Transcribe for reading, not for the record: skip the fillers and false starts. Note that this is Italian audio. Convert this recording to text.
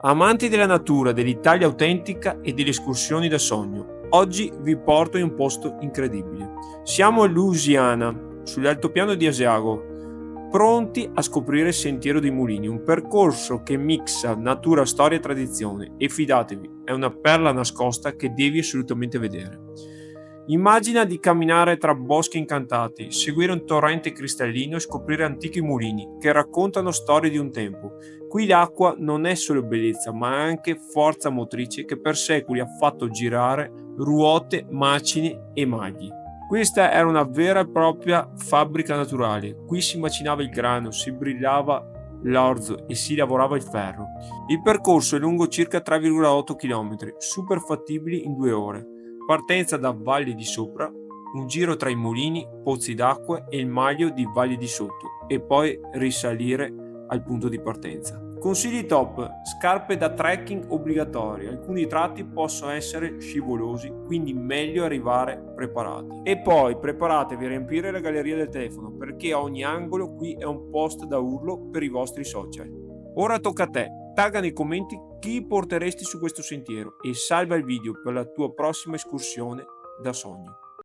Amanti della natura, dell'Italia autentica e delle escursioni da sogno, oggi vi porto in un posto incredibile. Siamo a Lusiana, sull'altopiano di Asiago, pronti a scoprire il Sentiero dei Mulini, un percorso che mixa natura, storia e tradizione e fidatevi, è una perla nascosta che devi assolutamente vedere. Immagina di camminare tra boschi incantati, seguire un torrente cristallino e scoprire antichi mulini che raccontano storie di un tempo. Qui l'acqua non è solo bellezza, ma anche forza motrice che per secoli ha fatto girare ruote, macine e maghi. Questa era una vera e propria fabbrica naturale. Qui si macinava il grano, si brillava l'orzo e si lavorava il ferro. Il percorso è lungo circa 3,8 km, super fattibili in 2 ore. Partenza da Valle di Sopra, un giro tra i mulini, pozzi d'acqua e il maglio di Valle di Sotto e poi risalire al punto di partenza. Consigli top: scarpe da trekking obbligatorie, alcuni tratti possono essere scivolosi, quindi meglio arrivare preparati. E poi preparatevi a riempire la galleria del telefono perché a ogni angolo qui è un post da urlo per i vostri social. Ora tocca a te. Tagga nei commenti chi porteresti su questo sentiero e salva il video per la tua prossima escursione da sogno.